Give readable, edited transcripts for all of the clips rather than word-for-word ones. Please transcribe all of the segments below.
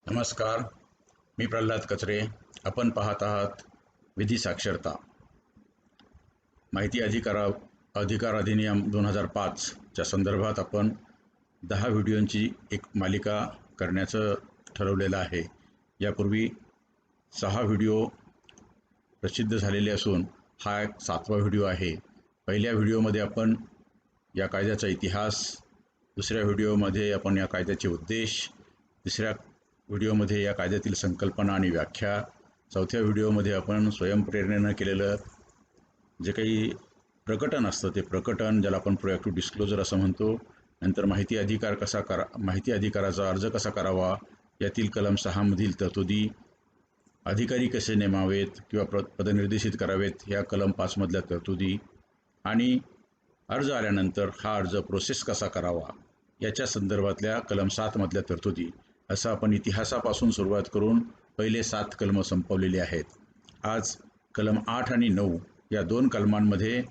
नमस्कार. मी प्रल्हाद कचरे. आपण पाहत आहात विधी साक्षरता. माहिती अधिकार अधिनियम 2005च्या संदर्भात आपण 10 व्हिडिओंची एक मालिका करण्याचं ठरवलेलं आहे. यापूर्वी 6 व्हिडिओ प्रसिद्ध झालेले असून हा एक 7वा व्हिडिओ आहे. पहिल्या व्हिडिओमध्ये आपण या कायद्याचा इतिहास, दुसऱ्या व्हिडिओमध्ये आपण या कायद्याचे उद्देश, तिसऱ्या व्हिडिओमध्ये या कायद्यातील संकल्पना आणि व्याख्या, चौथ्या व्हिडिओमध्ये आपण स्वयंप्रेरणेनं केलेलं जे काही प्रकटन असतं ते प्रकटन, ज्याला आपण प्रोएक्टिव्ह डिस्क्लोजर असं म्हणतो. नंतर माहिती अधिकाराचा अर्ज कसा करावा, यातील कलम 6 मधील तरतुदी, अधिकारी कसे नेमावेत किंवा पदनिर्देशित करावेत या कलम 5 मधल्या तरतुदी, आणि अर्ज आल्यानंतर हा अर्ज प्रोसेस कसा करावा याच्या संदर्भातल्या कलम 7 मधल्या तरतुदी, असं आपण इतिहासापासून सुरुवात करून पहिले 7 कलमं संपवलेली आहेत. आज कलम 8 आणि 9 या 2 कलमांमध्ये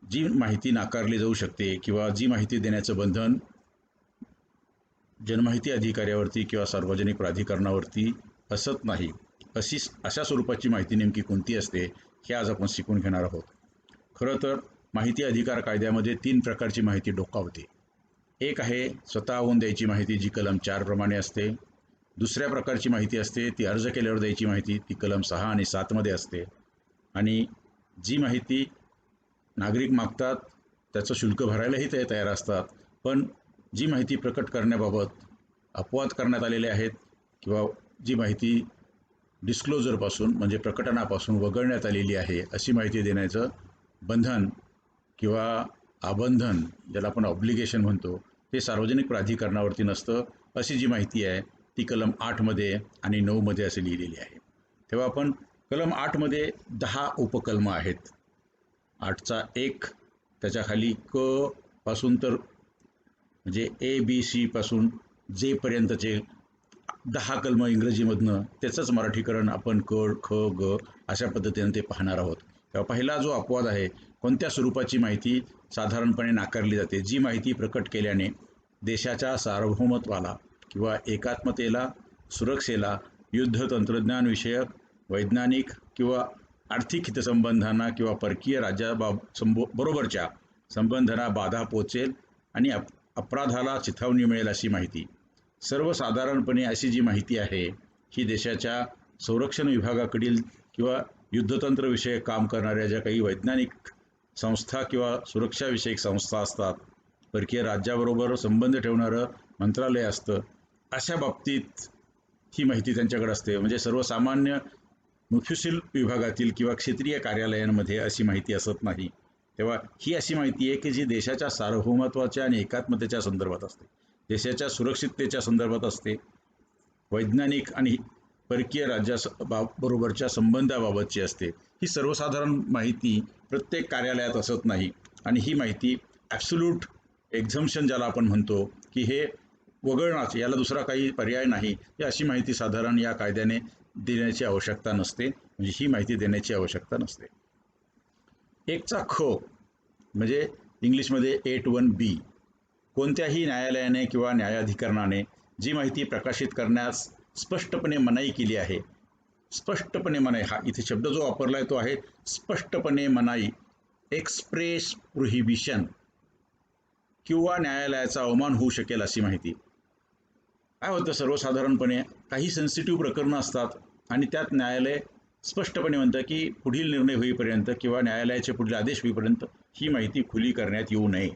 जी माहिती नाकारली जाऊ शकते किंवा जी माहिती देण्याचं बंधन जनमाहिती अधिकाऱ्यावरती किंवा सार्वजनिक प्राधिकरणावरती असत नाही, अशा स्वरूपाची माहिती नेमकी कोणती असते हे आज आपण शिकून घेणार आहोत. खरं तर माहिती अधिकार कायद्यामध्ये 3 प्रकारची माहिती डोकावते. एक आहे स्वतःहून द्यायची माहिती, जी कलम 4 प्रमाणे असते. दुसऱ्या प्रकारची माहिती असते ती अर्ज केल्यावर द्यायची माहिती, ती कलम 6 आणि 7 मध्ये असते. आणि जी माहिती नागरिक मागतात त्याचं शुल्क भरायलाही ते तयार असतात, पण जी माहिती प्रकट करण्याबाबत अपवाद करण्यात आलेले आहेत किंवा जी माहिती डिस्क्लोजरपासून म्हणजे प्रकटनापासून वगळण्यात आलेली आहे, अशी माहिती देण्याचं बंधन किंवा आबंधन, ज्याला आपण ऑब्लिगेशन म्हणतो, ते सार्वजनिक प्राधिकरणावरती नसतं. अशी जी माहिती आहे ती कलम 8 मध्ये आणि 9 मध्ये असे लिहिलेली आहे. तेव्हा आपण कलम 8 मध्ये 10 उपकलम आहेत. 8चा 1 त्याच्याखाली क पासून तर म्हणजे ABC पासून जे पर्यंतचे 10 कलम इंग्रजीमधनं, त्याचंच मराठीकरण आपण क ख ग अशा पद्धतीने ते पाहणार आहोत. तेव्हा पहिला जो अपवाद आहे, कोणत्या स्वरूपाची माहिती साधारणपणे नाकारली जाते, जी माहिती प्रकट केल्याने देशाच्या सार्वभौमत्वाला किंवा एकात्मतेला, सुरक्षेला, युद्ध तंत्रज्ञान विषयक, वैज्ञानिक किंवा आर्थिक हितसंबंधांना किंवा परकीय बरोबरच्या संबंधांना बाधा पोचेल आणि अपराधाला चिथावणी मिळेल अशी माहिती. सर्वसाधारणपणे अशी जी माहिती आहे ही देशाच्या संरक्षण विभागाकडील किंवा युद्धतंत्र विषयक काम करणाऱ्या ज्या काही वैज्ञानिक संस्था किंवा सुरक्षाविषयक संस्था असतात, परकीय राज्याबरोबर संबंध ठेवणारं मंत्रालय असतं, अशा बाबतीत ही माहिती त्यांच्याकडे असते. म्हणजे सर्वसामान्य मुख्यशील विभागातील किंवा क्षेत्रीय कार्यालयांमध्ये अशी माहिती असत नाही. तेव्हा ही अशी माहिती आहे की जी देशाच्या सार्वभौमत्वाच्या आणि एकात्मतेच्या संदर्भात असते, देशाच्या सुरक्षिततेच्या संदर्भात असते, वैज्ञानिक आणि परकीय राज्याबरोबरच्या संबंधाबाबतची असते. ही सर्वसाधारण माहिती प्रत्येक कार्यालयात असत नाही आणि ही माहिती ॲब्सोल्यूट एक्झम्पशन, ज्याला आपण म्हणतो की हे वगळण्याचं, याला दुसरा काही पर्याय नाही, ही अशी माहिती साधारण या कायद्याने देण्याची आवश्यकता नसते. म्हणजे ही माहिती देण्याची आवश्यकता नसते. 1चा ख म्हणजे इंग्लिशमध्ये 8(1)B, कोणत्याही न्यायालयाने किंवा न्यायाधिकरणाने जी माहिती प्रकाशित करण्यास स्पष्टपणे मनाई केली आहे, स्पष्टपणे मनाई, हा इथे शब्द जो वापरला आहे तो आहे स्पष्टपणे मनाई, एक्सप्रेस प्रोहिबिशन, किंवा न्यायालयाचा अवमान होऊ शकेल अशी माहिती. काय होतं, सर्वसाधारणपणे काही सेन्सिटिव्ह प्रकरणं असतात आणि त्यात न्यायालय स्पष्टपणे म्हणतं की पुढील निर्णय होईपर्यंत किंवा न्यायालयाचे पुढील आदेश होईपर्यंत ही माहिती खुली करण्यात येऊ नये.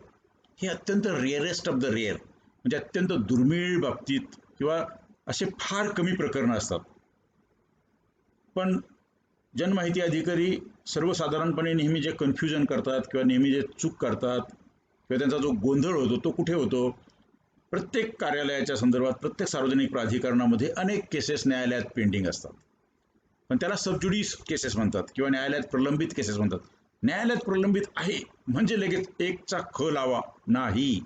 हे अत्यंत रेअरेस्ट ऑफ द रेअर, म्हणजे अत्यंत दुर्मिळ बाबतीत किंवा असे फार कमी प्रकरणं असतात. पण जनमाहिती अधिकारी सर्वसाधारणपणे नेहमी जे कन्फ्युजन करतात किंवा नेहमी जे चूक करतात किंवा त्यांचा जो गोंधळ होतो तो कुठे होतो, प्रत्येक कार्यालयाच्या संदर्भात प्रत्येक सार्वजनिक प्राधिकरणामध्ये अनेक केसेस न्यायालयात पेंडिंग असतात, पण त्याला सबज्युडिस केसेस म्हणतात किंवा न्यायालयात प्रलंबित केसेस म्हणतात. न्यायालयात प्रलंबित आहे म्हणजे लगेच 1चा ख लावा, नाही.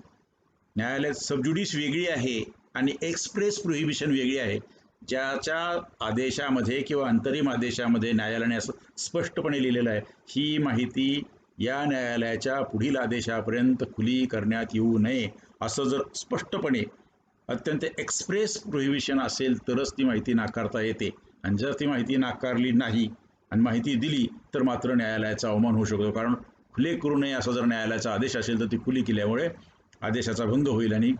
न्यायालयात सबज्युडिस वेगळी आहे आणि एक्सप्रेस प्रोहिबिशन वेगळी आहे. ज्याच्या आदेशामध्ये किंवा अंतरिम आदेशामध्ये न्यायालयाने असं स्पष्टपणे लिहिलेलं आहे, ही माहिती या न्यायालयाच्या पुढील आदेशापर्यंत खुली करण्यात येऊ नये, असं जर स्पष्टपणे अत्यंत एक्सप्रेस प्रोहिबिशन असेल तरच ती माहिती नाकारता येते. आणि जर ती माहिती नाकारली नाही आणि माहिती दिली तर मात्र न्यायालयाचा अवमान होऊ शकतो. कारण खुले करू नये असा जर न्यायालयाचा आदेश असेल तर ती खुली केल्यामुळे आदेशाचा भंग होईल आणि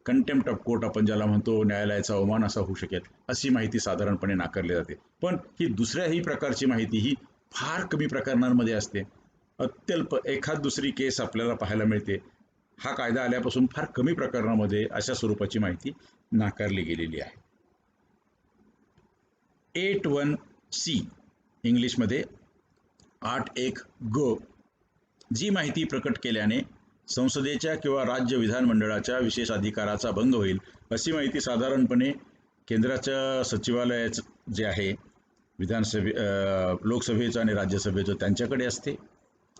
कंटेम्प्ट ऑफ कोर्ट आपण ज्याला म्हणतो, न्यायालयाचा अवमान असा होऊ शकेल. अशी माहिती साधारणपणे नाकारली जाते. पण ही दुसऱ्याही प्रकारची माहिती ही फार कमी प्रकरणांमध्ये असते. अत्यल्प एखाद दुसरी केस आपल्याला पाहायला मिळते. हा कायदा आल्यापासून फार कमी प्रकरणामध्ये अशा स्वरूपाची माहिती नाकारली गेलेली आहे. 8(1)(c) इंग्लिशमध्ये 8(1) ग, जी माहिती प्रकट केल्याने संसदेच्या किंवा राज्य विधानमंडळाच्या विशेष अधिकाराचा भंग होईल, अशी माहिती साधारणपणे केंद्राच्या सचिवालयाचं जे आहे, लोकसभेचं आणि राज्यसभेचं त्यांच्याकडे असते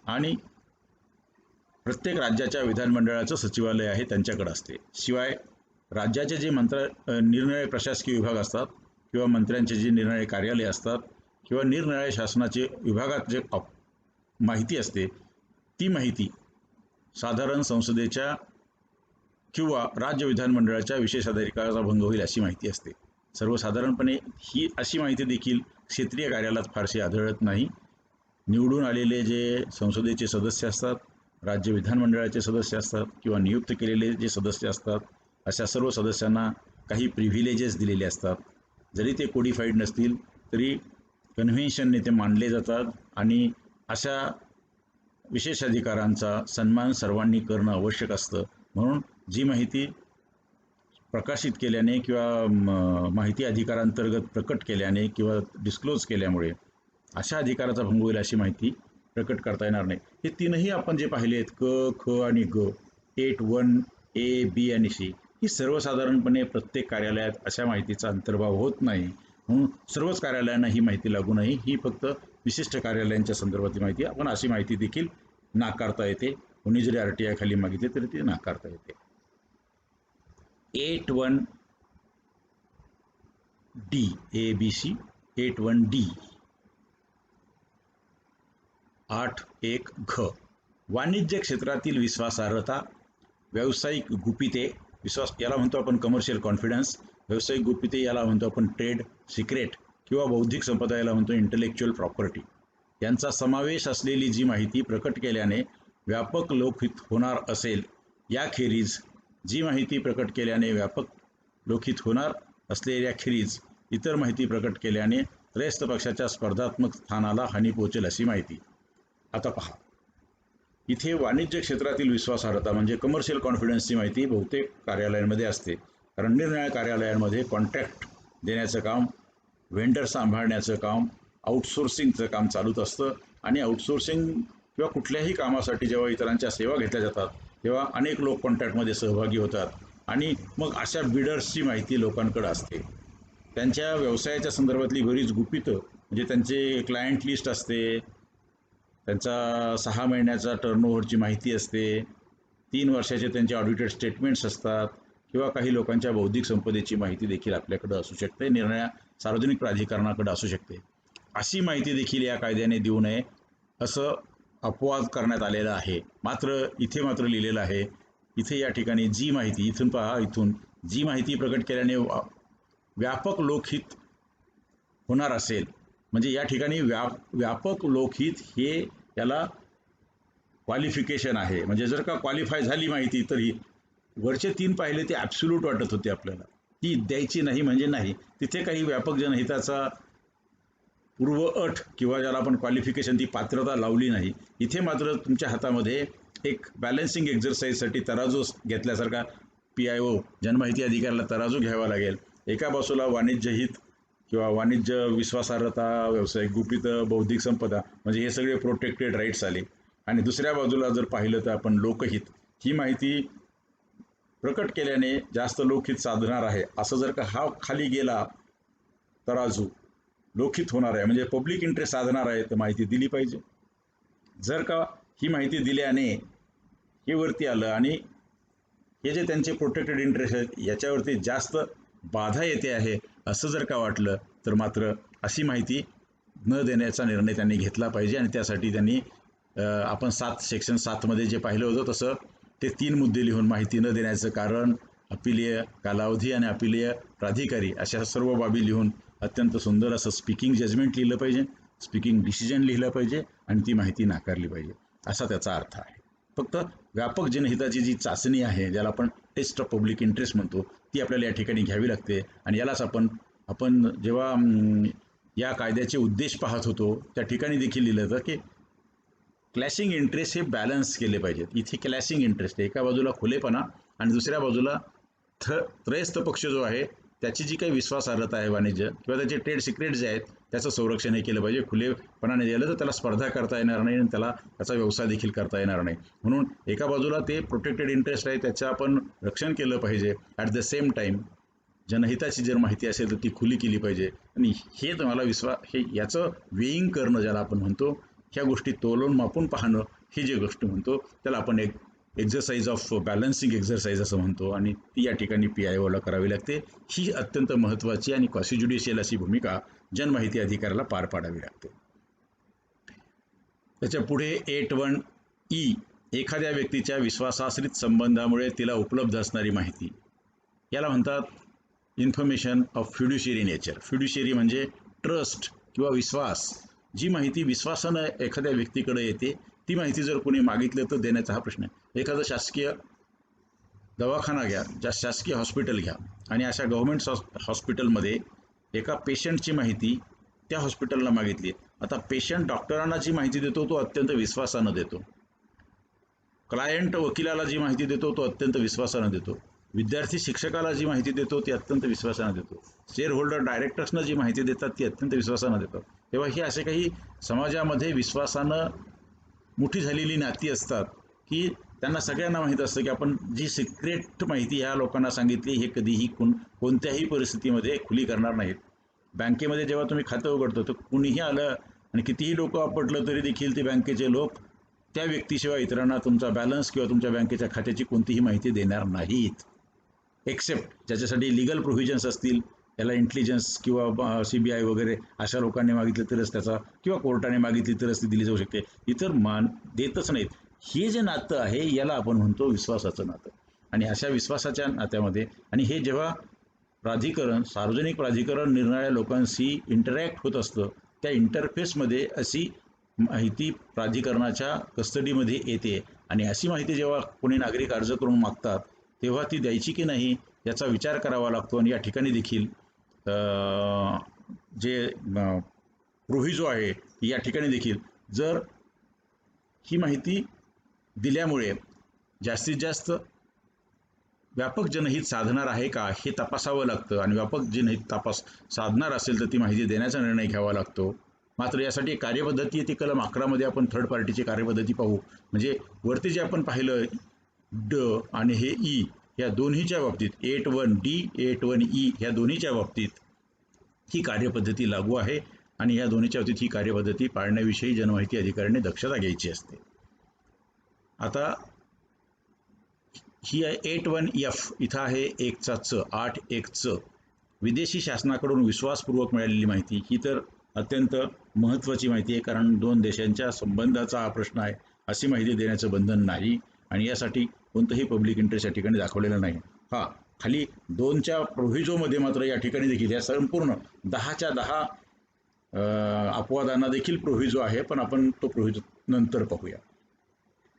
आणि प्रत्येक राज्याच्या विधानमंडळाचं सचिवालय आहे त्यांच्याकडे असते. शिवाय राज्याचे जे निरनिराळे प्रशासकीय विभाग असतात किंवा मंत्र्यांचे जे निरनिराळे कार्यालय असतात किंवा निरनिराळे शासनाचे विभागात जे माहिती असते, ती माहिती साधारण संसदेच्या किंवा राज्य विधानमंडळाच्या विशेष अधिकाराचा भंग होईल अशी माहिती असते. सर्वसाधारणपणे ही अशी माहिती देखील क्षेत्रीय कार्यालयात फारशी आढळत नाही. निवडून आलेले जे संसदेचे सदस्य असतात, राज्य विधानमंडळाचे सदस्य असतात किंवा नियुक्त केलेले जे सदस्य असतात, अशा सर्व सदस्यांना काही प्रिव्हिलेजेस दिलेले असतात. जरी ते कोडिफाईड नसतील तरी कन्व्हेन्शनने ते मानले जातात आणि अशा विशेष अधिकारांचा सन्मान सर्वांनी करणं आवश्यक असतं. म्हणून जी माहिती प्रकाशित केल्याने किंवा माहिती अधिकारांतर्गत प्रकट केल्याने किंवा डिस्क्लोज केल्यामुळे अशा अधिकाराचा भंग होईल अशी माहिती प्रकट करता येणार नाही. हे तीनही आपण जे पाहिले आहेत, क, ख आणि ग, 8(1)(a), b आणि c, ही सर्वसाधारणपणे प्रत्येक कार्यालयात अशा माहितीचा अंतर्भाव होत नाही. म्हणून सर्वच कार्यालयांना ही माहिती लागू नाही. ही फक्त विशिष्ट कार्यालयांच्या संदर्भातली माहिती. आपण अशी माहिती देखील नाकारता येते. कोणी जरी RTI खाली मागितली तरी ती नाकारता येते. 8(1)(d), ABC, 8(1)(d), 8(1) घ, वाणिज्य क्षेत्रातील विश्वासार्हता, व्यावसायिक गुपिते, याला म्हणतो आपण कमर्शियल कॉन्फिडन्स, व्यावसायिक गुपिते याला म्हणतो आपण ट्रेड सिक्रेट किंवा बौद्धिक संपदा याला म्हणतो इंटेलेक्च्युअल प्रॉपर्टी, यांचा समावेश असलेली जी माहिती प्रकट केल्याने व्यापक लोकहित होणार असेल, याखेरीज जी माहिती प्रकट केल्याने व्यापक लोकहित होणार असलेल्याखेरीज इतर माहिती प्रकट केल्याने त्रयस्थ पक्षाच्या स्पर्धात्मक स्थानाला हानी पोहोचेल अशी माहिती. आता पहा, इथे वाणिज्य क्षेत्रातील विश्वासार्हता म्हणजे कमर्शियल कॉन्फिडन्सची माहिती बहुतेक कार्यालयांमध्ये असते. कारण निरनिराळ्या कार्यालयांमध्ये कॉन्ट्रॅक्ट देण्याचं काम, व्हेंडर सांभाळण्याचं काम, आउटसोर्सिंगचं काम चालूच असतं. आणि आउटसोर्सिंग किंवा कुठल्याही कामासाठी जेव्हा इतरांच्या सेवा घेतल्या जातात तेव्हा अनेक लोक कॉन्ट्रॅक्टमध्ये सहभागी होतात आणि मग अशा बिडर्सची माहिती लोकांकडे असते. त्यांच्या व्यवसायाच्या संदर्भातली बरीच गुपितं म्हणजे त्यांचे क्लायंट लिस्ट असते, त्यांचा 6 महिन्याचा टर्नओव्हरची माहिती असते, 3 वर्षाचे त्यांचे ऑडिटेड स्टेटमेंट्स असतात किंवा काही लोकांच्या बौद्धिक संपदेची माहिती देखील आपल्याकडे असू शकते, निर्णया सार्वजनिक प्राधिकरणाकडे असू शकते. अशी माहिती देखील या कायद्याने देऊ नये असं अपवाद करण्यात आलेला आहे. मात्र इथे लिहिलेलं आहे, इथे या ठिकाणी जी माहिती, इथून पहा, इथून जी माहिती प्रकट केल्याने व्यापक लोकहित होणार असेल, म्हणजे या ठिकाणी व्यापक लोकहित हे याला क्वालिफिकेशन आहे. म्हणजे जर का क्वालिफाय झाली माहिती तर ही वरचे 3 पाहिले ते ॲब्सोल्यूट वाटत होते आपल्याला, ती द्यायची नाही म्हणजे नाही. तिथे काही व्यापक जनहिताचा पूर्व अट किंवा ज्याला आपण क्वालिफिकेशन, ती पात्रता लावली नाही. इथे मात्र तुमच्या हातामध्ये एक बॅलन्सिंग एक्झरसाईजसाठी तराजू घेतल्यासारखा PIO जनमाहिती अधिकाऱ्याला तराजू घ्यावा लागेल. एका बाजूला वाणिज्य हित किंवा वाणिज्य विश्वासार्हता, व्यावसायिक गुपितं, बौद्धिक संपदा म्हणजे हे सगळे प्रोटेक्टेड राईट्स आले आणि दुसऱ्या बाजूला जर पाहिलं तर आपण लोकहित, ही माहिती प्रकट केल्याने जास्त लोकहित साधणार आहे असं जर का हा खाली गेला तराजू, लोकहित होणार आहे म्हणजे पब्लिक इंटरेस्ट साधणार आहे, तर माहिती दिली पाहिजे. जर का ही माहिती दिल्याने हे वरती आलं आणि हे जे त्यांचे प्रोटेक्टेड इंटरेस्ट आहेत याच्यावरती जास्त बाधा येते आहे असं जर का वाटलं तर मात्र अशी माहिती न देण्याचा निर्णय त्यांनी घेतला पाहिजे. आणि त्यासाठी त्यांनी आपण सेक्शन 7 मध्ये जे पाहिलं होतं तसं ते 3 मुद्दे लिहून, माहिती न देण्याचं कारण, अपिलीय कालावधी आणि अपिलीय प्राधिकारी अशा सर्व बाबी लिहून अत्यंत सुंदर असं स्पीकिंग जजमेंट लिहिलं पाहिजे, स्पीकिंग डिसिजन लिहिलं पाहिजे आणि ती माहिती नाकारली पाहिजे, असा त्याचा अर्थ आहे. फक्त व्यापक जनहिताची जी चाचणी आहे, ज्याला आपण टेस्ट ऑफ पब्लिक इंटरेस्ट म्हणतो, ती आपल्याला या ठिकाणी घ्यावी लागते. आणि यालाच आपण जेव्हा या कायद्याचे उद्देश पाहत होतो त्या ठिकाणी देखील लिहिलं होतं की क्लॅशिंग इंटरेस्ट हे बॅलन्स केले पाहिजेत. इथे क्लॅशिंग इंटरेस्ट एका बाजूला खुलेपणा आणि दुसऱ्या बाजूला त्रयस्थ पक्ष जो आहे त्याची जी काही विश्वासार्हता आहे वाणिज्य किंवा त्याचे ट्रेड सिक्रेट जे आहेत त्याचं संरक्षण हे केलं पाहिजे. खुलेपणाने गेलं तर त्याला स्पर्धा करता येणार नाही आणि त्याचा व्यवसाय देखील करता येणार नाही. म्हणून एका बाजूला ते प्रोटेक्टेड इंटरेस्ट आहे त्याचं आपण रक्षण केलं पाहिजे. ॲट द सेम टाईम जनहिताची जर माहिती असेल तर ती खुली केली पाहिजे. आणि हे तुम्हाला हे याचं वेईंग करणं ज्याला आपण म्हणतो, ह्या गोष्टी तोलून मापून पाहणं, ही जी गोष्ट म्हणतो त्याला आपण एक एक्झरसाइज ऑफ बॅलन्सिंग एक्झरसाइज असं म्हणतो. आणि ती या ठिकाणी PIOला करावी लागते. ही अत्यंत महत्त्वाची आणि क्वासी ज्युडिशियल अशी भूमिका जनमाहिती अधिकाऱ्याला पार पाडावी लागते. त्याच्या पुढे 8(1)E एखाद्या व्यक्तीच्या विश्वासाश्रित संबंधामुळे तिला उपलब्ध असणारी माहिती, याला म्हणतात इन्फॉर्मेशन ऑफ फ्युड्युशियरी नेचर. फ्युड्युशियरी म्हणजे ट्रस्ट किंवा विश्वास. जी माहिती विश्वासानं एखाद्या व्यक्तीकडे येते ती माहिती जर कोणी मागितलं तर देण्याचा हा प्रश्न आहे. एखादं शासकीय दवाखाना घ्या, शासकीय हॉस्पिटल घ्या आणि अशा गव्हर्नमेंट हॉस्पिटलमध्ये एका पेशंटची माहिती त्या हॉस्पिटलला मागितली. आता पेशंट डॉक्टरांना जी माहिती देतो तो अत्यंत विश्वासानं देतो, क्लायंट वकिलाला जी माहिती देतो तो अत्यंत विश्वासानं देतो, विद्यार्थी शिक्षकाला जी माहिती देतो ती अत्यंत विश्वासानं देतो, शेअर होल्डर डायरेक्टर्सना जी माहिती देतात ती अत्यंत विश्वासानं देतात. तेव्हा हे असे काही समाजामध्ये विश्वासानं मोठी झालेली नाती असतात की त्यांना सगळ्यांना माहीत असतं की आपण जी सिक्रेट माहिती ह्या लोकांना सांगितली हे कधीही कोणत्याही परिस्थितीमध्ये खुली करणार नाहीत. बँकेमध्ये जेव्हा तुम्ही खातं उघडतो तर कुणीही आलं आणि कितीही लोक आपटलं तरी देखील ते बँकेचे लोक त्या व्यक्तीशिवाय इतरांना तुमचा बॅलन्स किंवा तुमच्या बँकेच्या खात्याची कोणतीही माहिती देणार नाहीत. एक्सेप्ट ज्याच्यासाठी लिगल प्रोव्हिजन्स असतील, याला इंटेलिजन्स किंवा CBI वगैरे अशा लोकांनी मागितलं तरच त्याचा, किंवा कोर्टाने मागितली तरच ती दिली जाऊ शकते, इतर देतच नाहीत. हे जे नातं आहे याला आपण म्हणतो विश्वासाचं नातं. आणि अशा विश्वासाच्या नात्यामध्ये आणि हे जेव्हा सार्वजनिक प्राधिकरण निरनिराळ्या लोकांशी इंटरॅक्ट होत असतं त्या इंटरफेसमध्ये अशी माहिती प्राधिकरणाच्या कस्टडीमध्ये येते. आणि अशी माहिती जेव्हा कोणी नागरिक अर्ज करून मागतात तेव्हा ती द्यायची की नाही याचा विचार करावा लागतो. आणि या ठिकाणी देखील जे प्रोव्हिजो आहे या ठिकाणी देखील जर ही माहिती दिल्यामुळे जास्तीत जास्त व्यापक जनहित साधणार आहे का हे तपासावं लागतं. आणि व्यापक जनहित साधणार असेल तर ती माहिती देण्याचा निर्णय घ्यावा लागतो. मात्र यासाठी कार्यपद्धती ती कलम 11 आपण थर्ड पार्टीची कार्यपद्धती पाहू. म्हणजे वरती जे आपण पाहिलं आणि हे E या दोन्हीच्या बाबतीत 8(1)D 8(1)E ह्या दोन्हीच्या बाबतीत ही कार्यपद्धती लागू आहे. आणि या दोन्हीच्या बाबतीत ही कार्यपद्धती पाळण्याविषयी जनमाहिती अधिकाऱ्याने दक्षता घ्यायची असते. आता ही आहे 8(1)F. इथं आहे 8(1)च विदेशी शासनाकडून विश्वासपूर्वक मिळालेली माहिती. ही तर अत्यंत महत्त्वाची माहिती आहे, कारण दोन देशांच्या संबंधाचा हा प्रश्न आहे. अशी माहिती देण्याचं बंधन नाही आणि यासाठी कोणतंही पब्लिक इंटरेस्ट या ठिकाणी दाखवलेलं नाही. खाली 2च्या प्रोव्हिजोमध्ये मात्र या ठिकाणी देखील या संपूर्ण 10च्या 10 अपवादांना देखील प्रोव्हिजो आहे, पण आपण तो प्रोव्हिजो नंतर पाहूया.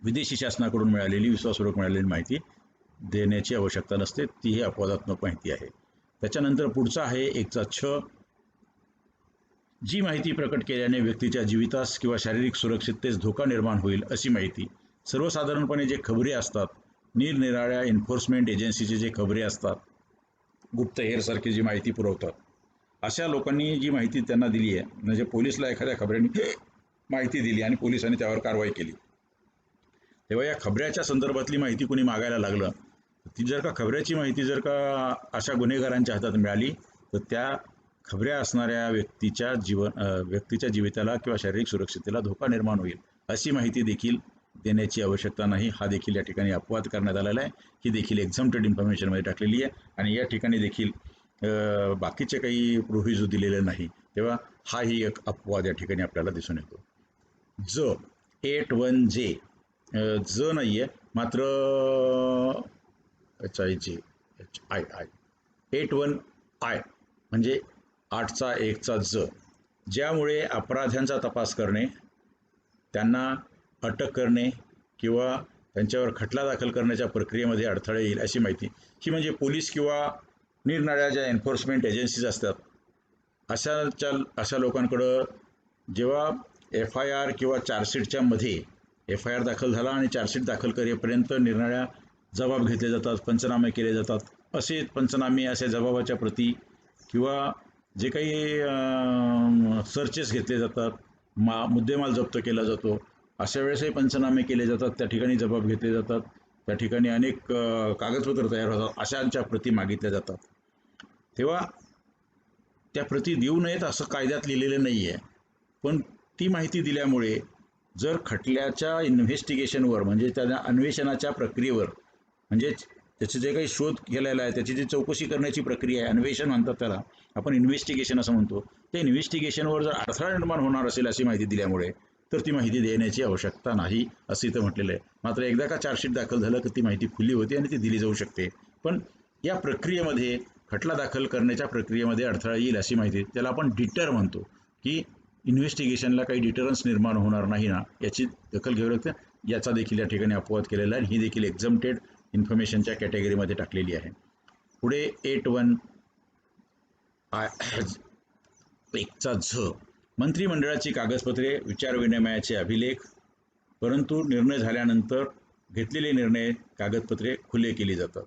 विदेशी शासनाकडून मिळालेली विश्वासपूर्वक मिळालेली माहिती देण्याची आवश्यकता नसते, ती ही अपवादात्मक माहिती आहे. त्याच्यानंतर पुढचा आहे 1(6). जी माहिती प्रकट केल्याने व्यक्तीच्या जीवितास किंवा शारीरिक सुरक्षिततेस धोका निर्माण होईल अशी माहिती. सर्वसाधारणपणे जे खबरे असतात, निरनिराळ्या एन्फोर्समेंट एजन्सीचे जे खबरे असतात, गुप्तहेरसारखी जी माहिती पुरवतात, अशा लोकांनी जी माहिती त्यांना दिली आहे, म्हणजे पोलिसला एखाद्या खबऱ्याने माहिती दिली आणि पोलिसांनी त्यावर कारवाई केली, तेव्हा या खबऱ्याच्या संदर्भातली माहिती कोणी मागायला लागलं, ती जर का खबऱ्याची माहिती जर का अशा गुन्हेगारांच्या हातात मिळाली तर त्या खबऱ्या असणाऱ्या व्यक्तीच्या जीविताला किंवा शारीरिक सुरक्षिततेला धोका निर्माण होईल अशी माहिती देखील देण्याची आवश्यकता नाही. हा देखील या ठिकाणी अपवाद करण्यात आलेला आहे. ही देखील एक्झम्प्टेड इन्फॉर्मेशनमध्ये टाकलेली आहे. आणि या ठिकाणी देखील बाकीचे काही प्रोव्हिजो दिलेले नाही. तेव्हा हाही एक अपवाद या ठिकाणी आपल्याला दिसून येतो. 8(1)J नाही आहे, मात्र जे आय आय 81I म्हणजे 8चा 1चा ज, ज्यामुळे अपराध्यांचा तपास करणे, त्यांना अटक करणे किंवा त्यांच्यावर खटला दाखल करण्याच्या प्रक्रियेमध्ये अडथळे येईल अशी माहिती. ही म्हणजे पोलीस किंवा निरनिराळ्या ज्या एन्फोर्समेंट एजन्सीज असतात अशा लोकांकडं जेव्हा FIR किंवा चार्जशीटच्या मध्ये FIR दाखल झाला आणि चार्जशीट दाखल करेपर्यंत निरनिराळ्या जबाब घेतले जातात, पंचनामे केले जातात. असे पंचनामे, अशा जबाबाच्या प्रती किंवा जे काही सर्चेस घेतले जातात, मुद्देमाल जप्त केला जातो, अशा वेळेसही पंचनामे केले जातात, त्या ठिकाणी जबाब घेतले जातात, त्या ठिकाणी अनेक कागदपत्र तयार होतात, अशांच्या प्रती मागितल्या जातात. तेव्हा त्या प्रती देऊ नयेत असं कायद्यात लिहिलेलं नाही आहे, पण ती माहिती दिल्यामुळे जर खटल्याच्या इन्व्हेस्टिगेशनवर म्हणजे त्या अन्वेषणाच्या प्रक्रियेवर, म्हणजे त्याचे जे काही शोध केलेला आहे, त्याची जी चौकशी करण्याची प्रक्रिया आहे, अन्वेषण म्हणतात त्याला, आपण इन्व्हेस्टिगेशन असं म्हणतो, त्या इन्व्हेस्टिगेशनवर जर अडथळा निर्माण होणार असेल अशी माहिती दिल्यामुळे तर ती माहिती देण्याची आवश्यकता नाही असं इथं म्हटलेलं आहे. मात्र एकदा का चार्जशीट दाखल झालं की ती माहिती खुली होते आणि ती दिली जाऊ शकते. पण या प्रक्रियेमध्ये, खटला दाखल करण्याच्या प्रक्रियेमध्ये अडथळा येईल अशी माहिती, त्याला आपण डिटर म्हणतो, की इन्व्हेस्टिगेशनला काही डिटरन्स निर्माण होणार नाही ना याची दखल घ्यावी लागते. याचा देखील या ठिकाणी अपवाद केलेला आहे. ही देखील एक्झम्प्टेड इन्फॉर्मेशनच्या कॅटेगरीमध्ये टाकलेली आहे. पुढे 81I 1चा झ, मंत्रिमंडळाची कागदपत्रे, विचारविनिमयाचे अभिलेख, परंतु निर्णय झाल्यानंतर घेतलेले निर्णय कागदपत्रे खुले केली जातात.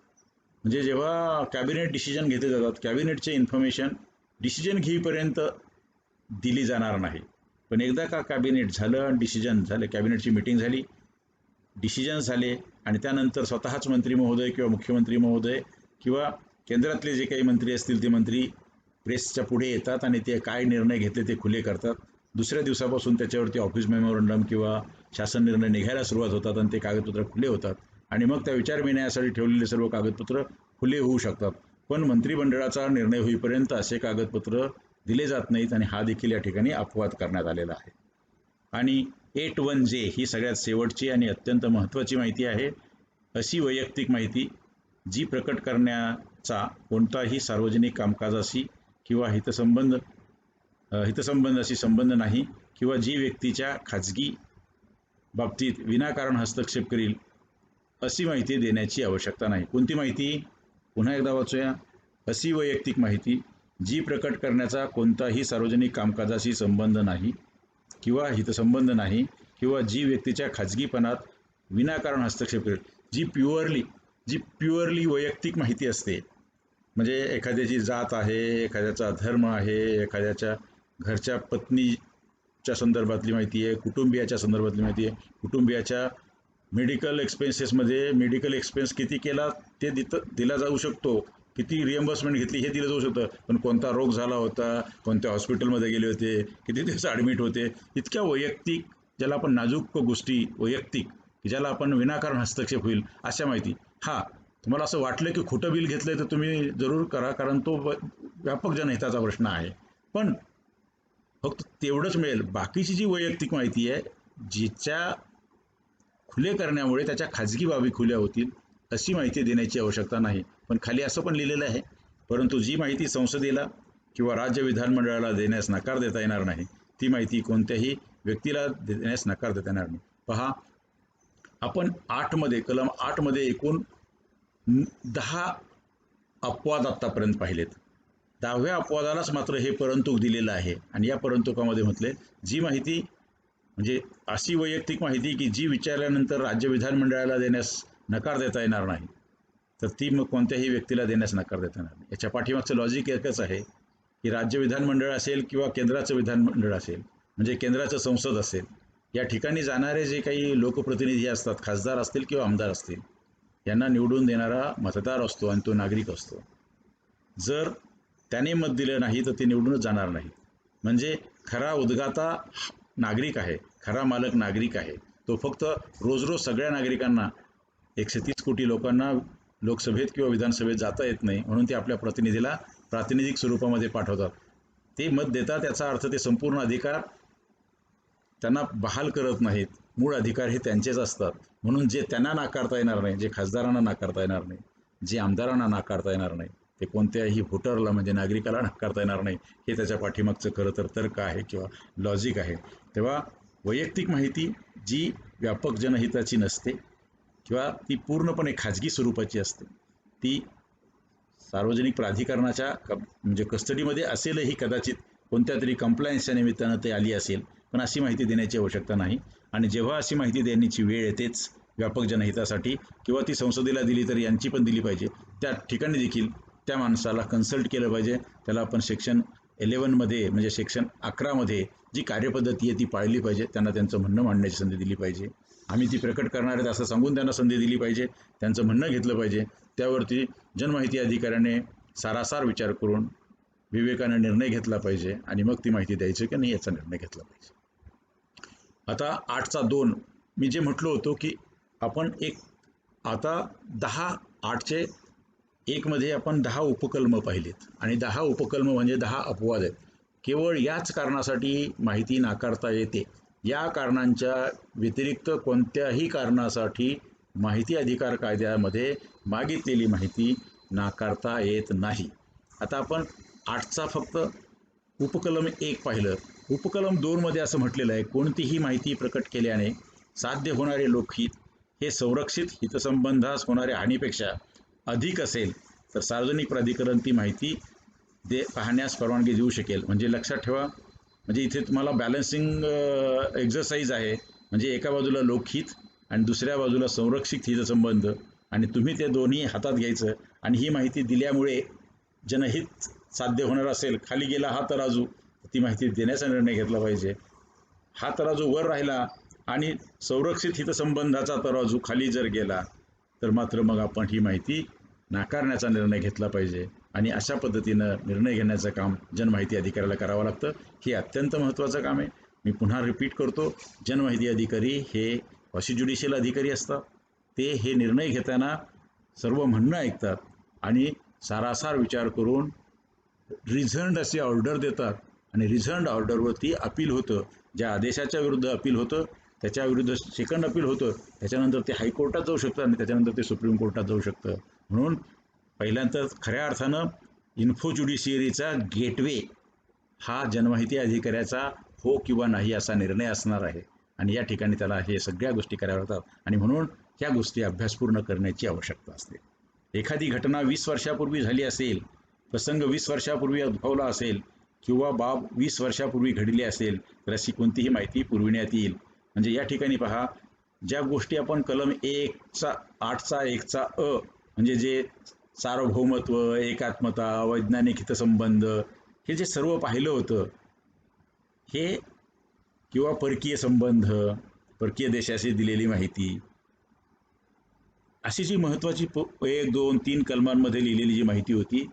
म्हणजे जेव्हा कॅबिनेट डिसिजन घेतले जातात, कॅबिनेटचे इन्फॉर्मेशन डिसिजन घेईपर्यंत दिली जाणार नाही. पण एकदा का कॅबिनेट झालं, डिसिजन झालं, कॅबिनेटची मीटिंग झाली, डिसिजन झाले आणि त्यानंतर स्वतःच मंत्री महोदय किंवा मुख्यमंत्री महोदय किंवा केंद्रातले जे काही मंत्री असतील ते मंत्री प्रेसच्या पुढे येतात आणि ते काय निर्णय घेतले ते खुले करतात. दुसऱ्या दिवसापासून त्याच्यावरती ऑफिस मेमोरंडम किंवा शासन निर्णय निघायला सुरुवात होतात आणि ते कागदपत्र खुले होतात आणि मग त्या विचारविनिमयासाठी ठेवलेले सर्व कागदपत्र खुले होऊ शकतात. पण मंत्रिमंडळाचा निर्णय होईपर्यंत असे कागदपत्र दिले जात नाहीत आणि हा देखील या ठिकाणी अपवाद करण्यात आलेला आहे. आणि 81J ही सगळ्यात शेवटची आणि अत्यंत महत्त्वाची माहिती आहे. अशी वैयक्तिक माहिती जी प्रकट करण्याचा कोणताही सार्वजनिक कामकाजाशी किंवा हितसंबंधाशी संबंध नाही किंवा जी व्यक्तीच्या खाजगी बाबतीत विनाकारण हस्तक्षेप करील अशी माहिती देण्याची आवश्यकता नाही. कोणती माहिती? पुन्हा एकदा वाचूया. अशी वैयक्तिक माहिती जी प्रकट करण्याचा कोणताही सार्वजनिक कामकाजाशी संबंध नाही किंवा हितसंबंध नाही किंवा जी व्यक्तीच्या खाजगीपणात विनाकारण हस्तक्षेप करेल, जी प्युअरली वैयक्तिक माहिती असते, म्हणजे एखाद्याची जात आहे, एखाद्याचा धर्म आहे, एखाद्याच्या घरच्या पत्नीच्या संदर्भातली माहिती आहे, कुटुंबियाच्या संदर्भातली माहिती आहे, कुटुंबियाच्या मेडिकल एक्सपेन्सेसमध्ये मेडिकल एक्सपेन्स किती केला ते दिला जाऊ शकतो, किती रिएम्बर्समेंट घेतली हे दिलं जाऊ शकतं, पण कोणता रोग झाला होता, कोणत्या हॉस्पिटलमध्ये गेले होते, किती दिवस ॲडमिट होते, इतक्या वैयक्तिक, ज्याला आपण नाजूक गोष्टी वैयक्तिक, ज्याला आपण विनाकारण हस्तक्षेप होईल अशा माहिती. तुम्हाला असं वाटलं की खोटं बिल घेतलंय तर तुम्ही जरूर करा, कारण तो व्यापक जनहिताचा प्रश्न आहे, पण फक्त तेवढंच मिळेल. बाकीची जी वैयक्तिक माहिती आहे, जिच्या खुले करण्यामुळे त्याच्या खाजगी बाबी खुल्या होतील अशी माहिती देण्याची आवश्यकता नाही. पण खाली असं पण लिहिलेलं आहे, परंतु जी माहिती संसदेला किंवा राज्य विधानमंडळाला देण्यास नकार देता येणार नाही, ती माहिती कोणत्याही व्यक्तीला देण्यास नकार देता येणार नाही. पहा, आपण कलम 8मध्ये एकूण 10 अपवाद आत्तापर्यंत पाहिलेत. 10व्या अपवादालाच मात्र हे परंतुक दिलेलं आहे आणि या परंतुकामध्ये म्हटले, जी माहिती म्हणजे अशी वैयक्तिक माहिती की जी विचारल्यानंतर राज्य विधानमंडळाला देण्यास नकार देता येणार नाही, तर ती मग कोणत्याही व्यक्तीला देण्यास नकार देता येणार नाही. याच्या पाठीमागचं लॉजिक एकच आहे की राज्य विधानमंडळ असेल किंवा केंद्राचं विधानमंडळ असेल, म्हणजे केंद्राचं संसद असेल, या ठिकाणी जाणारे जे काही लोकप्रतिनिधी असतात, खासदार असतील किंवा आमदार असतील, यांना निवडून देणारा मतदार असतो आणि तो नागरिक असतो. जर त्याने मत दिलं नाही तर ते निवडूनच जाणार नाही. म्हणजे खरा उद्गाता नागरिक आहे, खरा मालक नागरिक आहे. तो फक्त रोज रोज सगळ्या नागरिकांना 130 कोटी लोकांना लोकसभेत किंवा विधानसभेत जाता येत नाही, म्हणून ते आपल्या प्रतिनिधीला प्रातिनिधिक स्वरूपामध्ये पाठवतात. ते मत देतात, याचा अर्थ ते संपूर्ण अधिकार त्यांना बहाल करत नाहीत. मूळ अधिकार हे त्यांचेच असतात, म्हणून जे त्यांना नाकारता येणार नाही, जे खासदारांना नाकारता येणार नाही, जे आमदारांना नाकारता येणार नाही, ते कोणत्याही व्होटरला म्हणजे नागरिकाला नाकारता येणार नाही, हे त्याच्या पाठीमागचं खरं तर तर्क आहे किंवा लॉजिक आहे. तेव्हा वैयक्तिक माहिती जी व्यापक जनहिताची नसते किंवा ती पूर्णपणे खाजगी स्वरूपाची असते, ती सार्वजनिक प्राधिकरणाच्या म्हणजे कस्टडीमध्ये असेलही, कदाचित कोणत्या तरी कंप्लायन्सच्या निमित्तानं ते आली असेल, पण अशी माहिती देण्याची आवश्यकता नाही. आणि जेव्हा अशी माहिती देण्याची वेळ येतेच व्यापक जनहितासाठी, किंवा ती संसदेला दिली तर यांची पण दिली पाहिजे, त्या ठिकाणी देखील त्या माणसाला कन्सल्ट केलं पाहिजे. त्याला आपण सेक्शन 11मध्ये म्हणजे सेक्शन 11मध्ये जी कार्यपद्धती आहे ती पाळली पाहिजे. त्यांना त्यांचं म्हणणं मांडण्याची संधी दिली पाहिजे. आम्ही ती प्रकट करणार आहेत असं सांगून त्यांना संधी दिली पाहिजे. त्यांचं म्हणणं घेतलं पाहिजे. त्यावरती जनमाहिती अधिकाऱ्याने सारासार विचार करून विवेकाने निर्णय घेतला पाहिजे आणि मग ती माहिती द्यायची की नाही याचा निर्णय घेतला पाहिजे. आता 8(2) मी जे म्हटलो होतो की आपण आता 8(1) मध्ये आपण 10 उपकल्म पाहिलेत आणि 10 उपकल्म म्हणजे 10 अपवाद आहेत. केवळ याच कारणासाठी माहिती नाकारता येते. या कारणांच्या व्यतिरिक्त कोणत्याही कारणासाठी माहिती अधिकार कायद्यामध्ये मागितलेली माहिती नाकारता येत नाही. आता आपण 8चा फक्त उपकलम 1 पाहिलं. उपकलम 2 मध्ये असं म्हटलेलं आहे, कोणतीही माहिती प्रकट केल्याने साध्य होणारे लोकहित हे संरक्षित हितसंबंधास होणाऱ्या हानीपेक्षा अधिक असेल तर सार्वजनिक प्राधिकरण ती माहिती पाहण्यास परवानगी देऊ शकेल. म्हणजे लक्षात ठेवा, म्हणजे इथे तुम्हाला बॅलन्सिंग एक्झरसाइज आहे. म्हणजे एका बाजूला लोकहित आणि दुसऱ्या बाजूला संरक्षित हितसंबंध, आणि तुम्ही ते दोन्ही हातात घ्यायचं आणि ही माहिती दिल्यामुळे जनहित साध्य होणार असेल, खाली गेला हा तराजू, ती माहिती देण्याचा निर्णय घेतला पाहिजे. हा तराजू वर राहिला आणि संरक्षित हितसंबंधाचा तराजू खाली जर गेला तर मात्र मग आपण ही माहिती नाकारण्याचा निर्णय घेतला पाहिजे. आणि अशा पद्धतीनं निर्णय घेण्याचं काम जनमाहिती अधिकाऱ्याला करावं लागतं. हे अत्यंत महत्त्वाचं काम आहे. मी पुन्हा रिपीट करतो, जनमाहिती अधिकारी हे क्वासी ज्युडिशियल अधिकारी असतात. ते हे निर्णय घेताना सर्व म्हणणं ऐकतात आणि सारासार विचार करून रिझन्ड अशी ऑर्डर देतात आणि रिझन्ड ऑर्डरवरती अपील होतं. ज्या आदेशाच्या विरुद्ध अपील होतं त्याच्या विरुद्ध सेकंड अपील होतं, त्याच्यानंतर ते हायकोर्टात जाऊ शकतं आणि त्याच्यानंतर ते सुप्रीम कोर्टात जाऊ शकतं. म्हणून पहिल्यांदा खऱ्या अर्थानं इन्फो ज्युडिशियरीचा गेटवे हा जनमाहिती अधिकाऱ्याचा हो किंवा नाही असा निर्णय असणार आहे. आणि या ठिकाणी त्याला हे सगळ्या गोष्टी कराव्या लागतात आणि म्हणून ह्या गोष्टी अभ्यासपूर्ण करण्याची आवश्यकता असते. एखादी घटना 20 वर्षापूर्वी झाली असेल, प्रसंग 20 वर्षापूर्वी उद्भवला असेल किंवा बाब 20 वर्षापूर्वी घडली असेल तर अशी कोणतीही माहिती पुरविण्यात येईल. म्हणजे या ठिकाणी पहा, ज्या गोष्टी आपण कलम 8(1) म्हणजे जे सार्वभौमत्व, एकात्मता, वैज्ञानिक हितसंबंध, हे जे सर्व पाहिलं होतं, हे किंवा परकीय संबंध, परकीय देशाशी दिलेली माहिती, अशी जी महत्त्वाची 1, 2, 3 कलमांमध्ये लिहिलेली जी माहिती होती,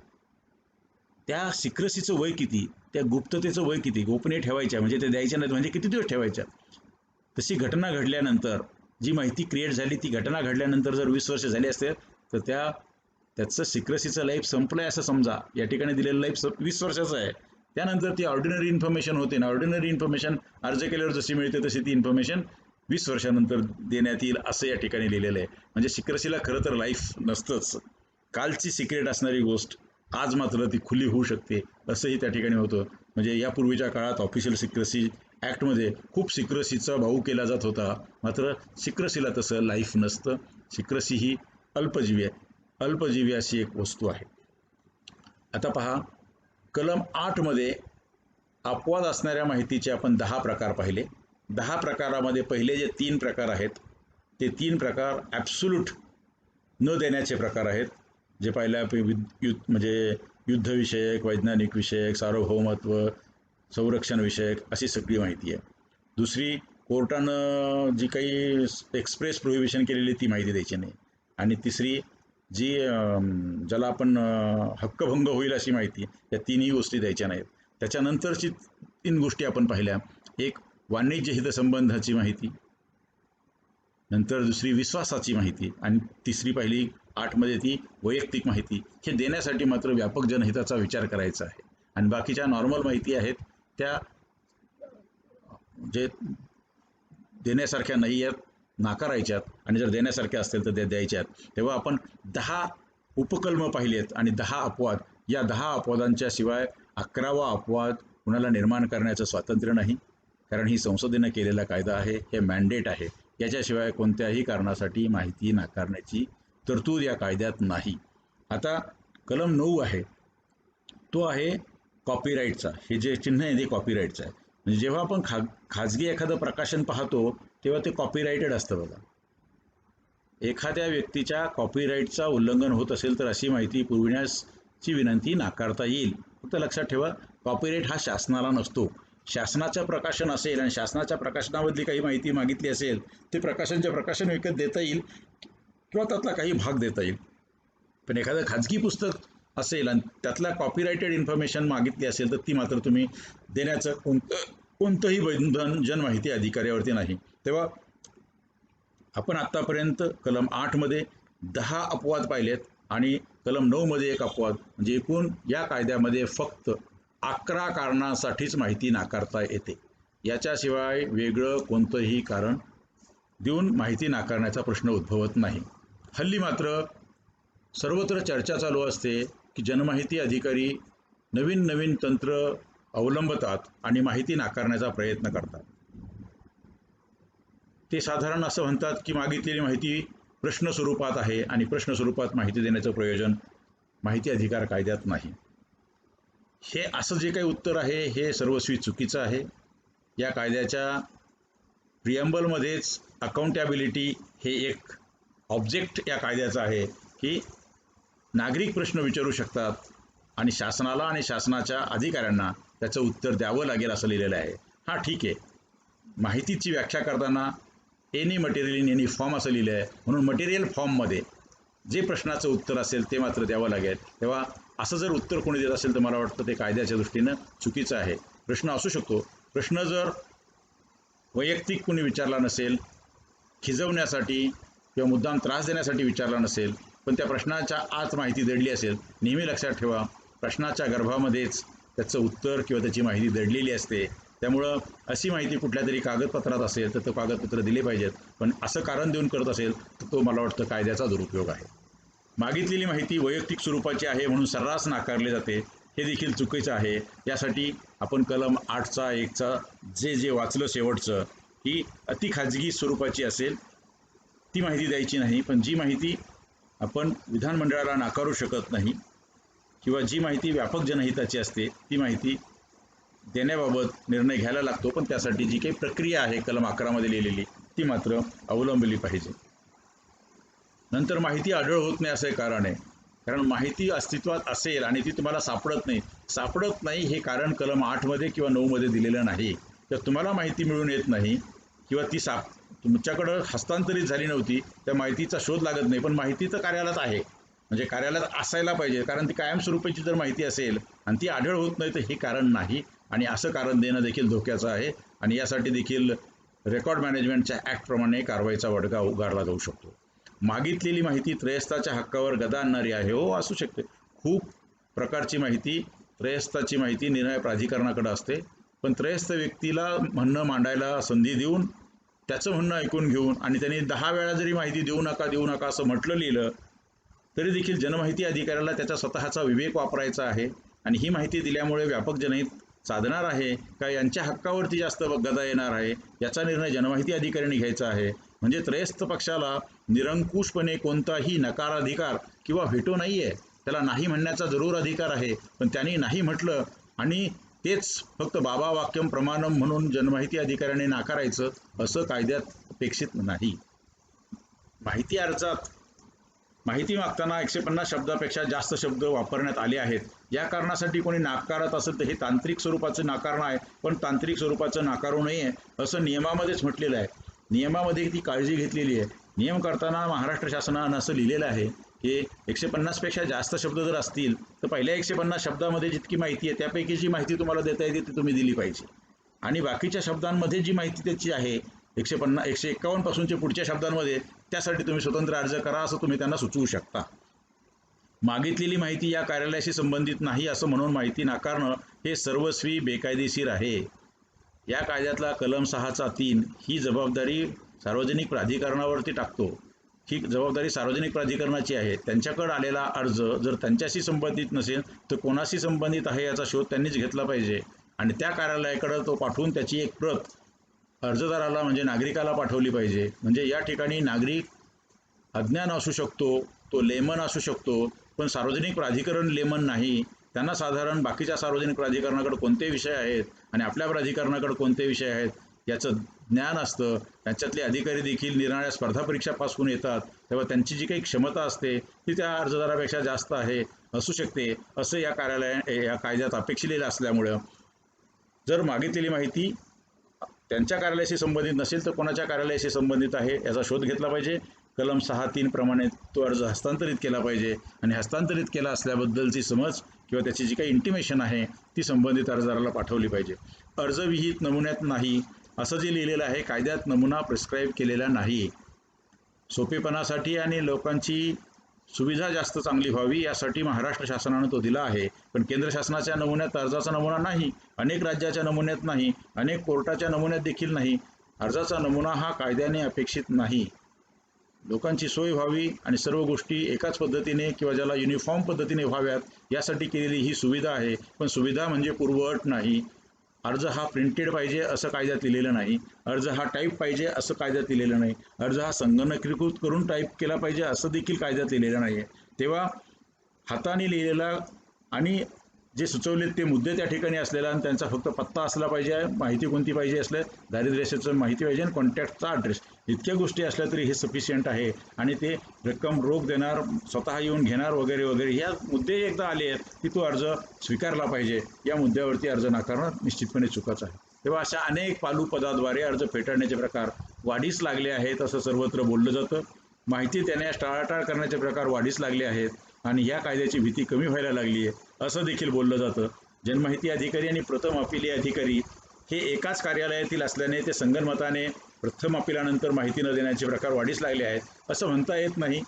त्या सिक्रेसीचं वय किती, त्या गुप्ततेचं वय किती, गोपनीय ठेवायच्या म्हणजे ते द्यायच्या नाहीत म्हणजे किती दिवस ठेवायच्या. तशी घटना घडल्यानंतर जी माहिती क्रिएट झाली, ती घटना घडल्यानंतर जर 20 वर्ष झाली असते तर त्याचं सिक्रेसीचं लाईफ संपलं आहे असं समजा. या ठिकाणी दिलेलं लाईफ 20 वर्षाचं आहे. त्यानंतर ती ऑर्डिनरी इन्फॉर्मेशन होते ना, ऑर्डिनरी इन्फॉर्मेशन अर्ज केल्यावर जशी मिळते तशी ती इन्फॉर्मेशन 20 वर्षानंतर देण्यात येईल असं या ठिकाणी लिहिलेलं आहे. म्हणजे सिक्रेसीला खरं तर लाईफ नसतंच. कालची सिक्रेट असणारी गोष्ट आज मात्र ती खुली होऊ शकते असंही त्या ठिकाणी होतं. म्हणजे यापूर्वीच्या काळात ऑफिशियल सिक्रेसी ॲक्टमध्ये खूप सिक्रेसीचा भाऊ केला जात होता, मात्र सिक्रेसीला तसं लाईफ नसतं. सिक्रेसी ही अल्पजीवी आहे, अल्पजीवी अशी एक वस्तू आहे. आता पहा, कलम 8 मध्ये अपवाद असणाऱ्या माहितीचे आपण 10 प्रकार पाहिले. 10 प्रकारामध्ये पहिले जे 3 प्रकार आहेत ते 3 प्रकार ॲब्सोल्यूट न देण्याचे प्रकार आहेत. जे पाहिलं म्हणजे युद्धविषयक, वैज्ञानिक विषयक, सार्वभौमत्व, संरक्षण विषयक अशी सगळी माहिती आहे. दुसरी, कोर्टानं जी काही एक्सप्रेस प्रोहिबिशन केलेली ती माहिती द्यायची नाही. आणि तिसरी, जी ज्याला आपण हक्कभंग होईल अशी माहिती, या तिन्ही गोष्टी द्यायच्या नाहीत. त्याच्यानंतरची 3 गोष्टी आपण पाहिल्या. एक, वाणिज्य हितसंबंधाची माहिती, नंतर दुसरी विश्वासाची माहिती, आणि तिसरी पाहिली 8 मध्ये ती वैयक्तिक माहिती. हे देण्यासाठी मात्र व्यापक जनहिताचा विचार करायचा आहे. आणि बाकीच्या नॉर्मल माहिती आहेत त्या जे देण्यासारख्या नाही आहेत नाकारायच्यात, आणि जर देण्यासारख्या असतील तर त्या द्यायच्यात. तेव्हा आपण 10 उपकल्म पाहिलेत आणि 10 अपवाद, या 10 अपवादांच्या शिवाय 11वा अपवाद कुणाला निर्माण करण्याचं स्वातंत्र्य नाही, कारण ही संसदेनं केलेला कायदा आहे, हे मॅन्डेट आहे. याच्याशिवाय कोणत्याही कारणासाठी माहिती नाकारण्याची तरतूद या कायद्यात नाही. आता कलम 9 आहे, तो आहे कॉपीराईटचा. हे जे चिन्ह आहे ते कॉपीराईटचं आहे. म्हणजे जेव्हा आपण खाजगी एखादं प्रकाशन पाहतो तेव्हा ते कॉपीराइटेड असतं बघा. एखाद्या व्यक्तीच्या कॉपीराईटचा उल्लंघन होत असेल तर अशी माहिती पुरविण्याची विनंती नाकारता येईल. फक्त लक्षात ठेवा, कॉपीराईट हा शासनाला नसतो. शासनाचं प्रकाशन असेल आणि शासनाच्या प्रकाशनामधली काही माहिती मागितली असेल, ते प्रकाशनचे प्रकाशन विकत देता येईल किंवा त्यातला काही भाग देता येईल. पण एखादं खाजगी पुस्तक असेल आणि त्यातला कॉपीराइटेड इन्फॉर्मेशन मागितली असेल तर ती मात्र तुम्ही देण्याचं कोणतंही बंधन जनमाहिती अधिकाऱ्यावरती नाही. तेव्हा आपण आत्तापर्यंत कलम 8मध्ये 10 अपवाद पाहिलेत आणि कलम 9मध्ये 1 अपवाद, म्हणजे एकूण या कायद्यामध्ये फक्त 11 कारणांसाठीच माहिती नाकारता येते. याच्याशिवाय वेगळं कोणतंही कारण देऊन माहिती नाकारण्याचा प्रश्न उद्भवत नाही. हल्ली मात्र सर्वत्र चर्चा चालू असते की जनमाहिती अधिकारी नवीन नवीन तंत्र अवलंबतात आणि माहिती नाकारण्याचा प्रयत्न करतात. ते साधारण असं म्हणतात की मागितलेली माहिती प्रश्न स्वरूपात आहे आणि प्रश्न स्वरूपात माहिती देण्याचं प्रयोजन माहिती अधिकार कायद्यात नाही. हे असं जे काही उत्तर आहे हे सर्वस्वी चुकीचं आहे. या कायद्याच्या प्रिएम्बलमध्येच अकाउंटेबिलिटी हे एक ऑब्जेक्ट या कायद्याचा आहे की नागरिक प्रश्न विचारू शकतात आणि शासनाला आणि शासनाच्या अधिकाऱ्यांना त्याचं उत्तर द्यावं लागेल असं लिहिलेलं आहे. हा ठीक आहे, माहितीची व्याख्या करताना any material in any form असं लिहिलं आहे, म्हणून मटेरियल फॉर्ममध्ये जे प्रश्नाचं उत्तर असेल ते मात्र द्यावं लागेल. तेव्हा असं जर उत्तर कोणी देत असेल तर मला वाटतं ते कायद्याच्या दृष्टीनं चुकीचं आहे. प्रश्न असू शकतो, प्रश्न जर वैयक्तिक कोणी विचारला नसेल, खिजवण्यासाठी किंवा मुद्दाम त्रास देण्यासाठी विचारला नसेल, पण त्या प्रश्नाच्या आत माहिती दडली असेल. नेहमी लक्षात ठेवा, प्रश्नाच्या गर्भामध्येच त्याचं उत्तर किंवा त्याची माहिती दडलेली असते. त्यामुळं अशी माहिती कुठल्या तरी कागदपत्रात असेल तर तो कागदपत्र दिले पाहिजेत, पण असं कारण देऊन करत असेल तर तो मला वाटतं कायद्याचा दुरुपयोग आहे. मागितलेली माहिती वैयक्तिक स्वरूपाची आहे म्हणून सर्रास नाकारली जाते, हे देखील चुकीचं आहे. यासाठी आपण कलम 8चा 1चा जे वाचलं शेवटचं, ही अति खाजगी स्वरूपाची असेल ती माहिती द्यायची नाही, पण जी माहिती आपण विधानमंडळाला नाकारू शकत नाही किंवा जी माहिती व्यापक जनहिताची असते ती माहिती देण्याबाबत निर्णय घ्यायला लागतो, पण त्यासाठी जी काही प्रक्रिया आहे कलम 11मध्ये लिहिलेली ती मात्र अवलंबली पाहिजे. नंतर माहिती आढळ होत नाही असं कारण आहे, कारण माहिती अस्तित्वात असेल आणि ती तुम्हाला सापडत नाही हे कारण कलम 8मध्ये किंवा 9मध्ये दिलेलं नाही. तर तुम्हाला माहिती मिळून येत नाही किंवा ती तुमच्याकडं हस्तांतरित झाली नव्हती, त्या माहितीचा शोध लागत नाही, पण माहिती तर कार्यालयात आहे, म्हणजे कार्यालयात असायला पाहिजे, कारण ती कायमस्वरूपाची जर माहिती असेल आणि ती आढळ होत नाही तर हे कारण नाही, आणि असं कारण देणं देखील धोक्याचं आहे. आणि यासाठी देखील रेकॉर्ड मॅनेजमेंटच्या ॲक्टप्रमाणे कारवाईचा बडगा उगारला जाऊ शकतो. मागितलेली माहिती त्रयस्थाच्या हक्कावर गदा आणणारी आहे. हो, असू शकते. खूप प्रकारची माहिती, त्रयस्थाची माहिती निर्णय प्राधिकरणाकडे असते, पण त्रयस्थ व्यक्तीला म्हणणं मांडायला संधी देऊन त्याचं म्हणणं ऐकून घेऊन आणि त्यांनी 10 वेळा जरी माहिती देऊ नका असं म्हटलं लिहिलं तरी देखील जनमाहिती अधिकाऱ्याला त्याचा स्वतःचा विवेक वापरायचा आहे आणि ही माहिती दिल्यामुळे व्यापक जनहित साधणार आहे का यांच्या हक्कावरती जास्त गदा येणार आहे याचा निर्णय जनमाहिती अधिकाऱ्यांनी घ्यायचा आहे. म्हणजे त्रयस्थ पक्षाला निरंकुशपणे कोणताही नकाराधिकार किंवा व्हेटो नाही आहे. त्याला नाही म्हणण्याचा जरूर अधिकार आहे, पण त्यांनी नाही म्हटलं आणि तेच फक्त बाबा वाक्यम प्रमाणम म्हणून जनमाहिती अधिकाऱ्याने नाकारायचं असं कायद्यात अपेक्षित नाही. माहिती अर्जात माहिती मागताना 150 शब्दापेक्षा जास्त शब्द वापरण्यात आले आहेत. या कारणासाठी कोणी नाकारत असेल तर हे तांत्रिक स्वरूपाचं नाकारणं आहे, पण तांत्रिक स्वरूपाचं नाकारू नये असं नियमामध्येच म्हटलेलं आहे. नियमामध्ये ती काळजी घेतलेली आहे. नियम करताना महाराष्ट्र शासनानं असं लिहिलेलं आहे की 150 पेक्षा जास्त शब्द जर असतील तर पहिल्या 150 शब्दामध्ये जितकी माहिती आहे त्यापैकी जी माहिती तुम्हाला देता येते ती तुम्ही दिली पाहिजे, आणि बाकीच्या शब्दांमध्ये जी माहिती त्याची आहे 151 पासूनच्या पुढच्या शब्दांमध्ये त्यासाठी तुम्ही स्वतंत्र अर्ज करा असं तुम्ही त्यांना सुचवू शकता. मागितलेली माहिती या कार्यालयाशी संबंधित नाही असं म्हणून माहिती नाकारणं हे सर्वस्वी बेकायदेशीर आहे. या कायद्यातला कलम 6चा 3 ही जबाबदारी सार्वजनिक प्राधिकरणावरती टाकतो ही जबाबदारी सार्वजनिक प्राधिकरणाची आहे. त्यांच्याकडे आलेला अर्ज जर त्यांच्याशी संबंधित नसेल तर कोणाशी संबंधित आहे याचा शोध त्यांनीच घेतला पाहिजे आणि त्या कार्यालयाकडे तो पाठवून त्याची एक प्रत अर्जदाराला म्हणजे नागरिकाला पाठवली पाहिजे. म्हणजे या ठिकाणी नागरिक अज्ञान असू शकतो, तो लेमन असू शकतो, पण सार्वजनिक प्राधिकरण लेमन नाही. त्यांना साधारण बाकीच्या सार्वजनिक प्राधिकरणाकडे कोणते विषय आहेत आणि आपल्या प्राधिकरणाकडे कोणते विषय आहेत याचं ज्ञान असतं. त्यांच्यातले अधिकारी देखील निरनिराळ्या स्पर्धा परीक्षा पास होऊन येतात, तेव्हा त्यांची जी काही क्षमता असते ती त्या अर्जदारापेक्षा जास्त असू शकते असं या कायद्यात अपेक्षिलेलं असल्यामुळं जर मागितलेली माहिती त्यांच्या कार्यालयाशी संबंधित नसेल तर कोणाच्या कार्यालयाशी संबंधित आहे याचा शोध घेतला पाहिजे. कलम 6(3) प्रमाणे तो अर्ज हस्तांतरित केला पाहिजे आणि हस्तांतरित केला असल्याबद्दलची समज किंवा त्याची जी काही इंटिमेशन आहे ती संबंधित अर्जदाराला पाठवली पाहिजे. अर्जविहित नमुन्यात नाही असं जे लिहिलेलं आहे, कायद्यात नमुना प्रिस्क्राईब केलेला नाही. सोपेपणासाठी आणि लोकांची सुविधा जास्त चांगली व्हावी यासाठी महाराष्ट्र शासनानं तो दिला आहे, पण केंद्र शासनाच्या नमुन्यात अर्जाचा नमुना नाही, अनेक राज्याच्या नमुन्यात नाही, अनेक कोर्टाच्या नमुन्यात देखील नाही. अर्जाचा नमुना हा कायद्याने अपेक्षित नाही. लोकांची सोय व्हावी आणि सर्व गोष्टी एकाच पद्धतीने किंवा ज्याला युनिफॉर्म पद्धतीने व्हाव्यात यासाठी केलेली ही सुविधा आहे, पण सुविधा म्हणजे पूर्वअट नाही. अर्ज हा प्रिंटेड पाहिजे असं कायद्यात लिहिलेलं नाही, अर्ज हा टाईप पाहिजे असं कायद्यात लिहिलेलं नाही, अर्ज हा संगणकीकृत करून टाईप केला पाहिजे असं देखील कायद्यात लिहिलेलं नाही आहे. तेव्हा हाताने लिहिलेला आणि जे सुचवले ते मुद्दे त्या ठिकाणी असलेला आणि त्यांचा फक्त पत्ता असला पाहिजे, माहिती कोणती पाहिजे असले दारिद्र्यरेषेचं माहिती पाहिजे आणि कॉन्टॅक्टचा ॲड्रेस, इतक्या गोष्टी असल्या तरी हे सफिशियंट आहे. आणि ते रक्कम रोख देणार, स्वतः येऊन घेणार वगैरे वगैरे ह्या मुद्दे एकदा आले आहेत की तो अर्ज स्वीकारला पाहिजे. या मुद्द्यावरती अर्ज नाकारणं निश्चितपणे चुकाचं आहे. तेव्हा अशा अनेक पालुपदाद्वारे अर्ज फेटाळण्याचे प्रकार वाढीस लागले आहेत असं सर्वत्र बोललं जातं. माहिती देण्यास टाळाटाळ करण्याचे प्रकार वाढीस लागले आहेत आणि ह्या कायद्याची भीती कमी व्हायला लागली आहे असं देखील बोललं जातं. जनमाहिती अधिकारी आणि प्रथम अपिली अधिकारी हे एकाच कार्यालयातील असल्याने ते संगनमताने प्रथम अपिलानंतर माहिती न देण्याचे प्रकार वाढीस लागले आहेत असं म्हणता येत नाही,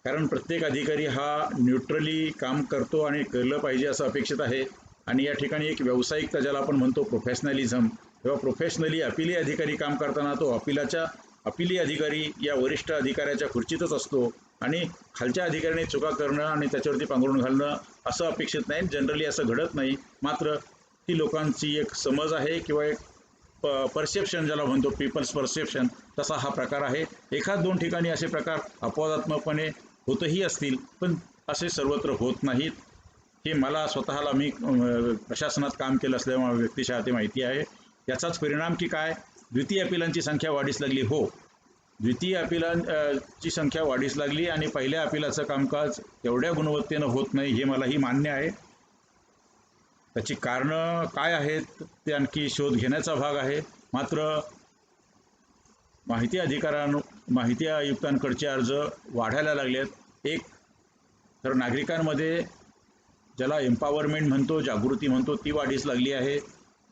कारण प्रत्येक अधिकारी हा न्यूट्रली काम करतो आणि केलं पाहिजे असं अपेक्षित आहे. आणि या ठिकाणी एक व्यावसायिकता ज्याला आपण म्हणतो प्रोफेशनलिझम, तेव्हा प्रोफेशनली अपिली अधिकारी काम करताना तो अपिली अधिकारी या वरिष्ठ अधिकाऱ्याच्या खुर्चीतच असतो आणि खालच्या अधिकाऱ्याने चुका करणं आणि त्याच्यावरती पांघरून घालणं असं अपेक्षित नाही. जनरली असं घडत नाही, मात्र ती लोकांची एक समज आहे किंवा एक परसेप्शन ज्याला म्हणतो पीपल्स परसेप्शन, तसा हा प्रकार आहे. एखाद दोन ठिकाणी असे प्रकार अपवादात्मकपणे होतही असतील, पण असे सर्वत्र होत नाहीत. हे मला स्वतःला मी प्रशासनात काम केलं असल्यामुळे व्यक्तिशः ते माहिती आहे. याचाच परिणाम की काय, द्वितीय अपिलांची संख्या वाढीस लागली. हो, द्वितीय अपिलांची संख्या वाढीस लागली आणि पहिल्या अपिलाचं कामकाज तेवढ्या गुणवत्तेनं होत नाही हे मलाही मान्य आहे. त्याची कारणं काय आहेत ते आणखी शोध घेण्याचा भाग आहे. मात्र माहिती आयुक्तांकडचे अर्ज वाढायला लागले आहेत. एक तर नागरिकांमध्ये ज्याला एम्पॉवरमेंट म्हणतो, जागृती म्हणतो, ती वाढीस लागली आहे.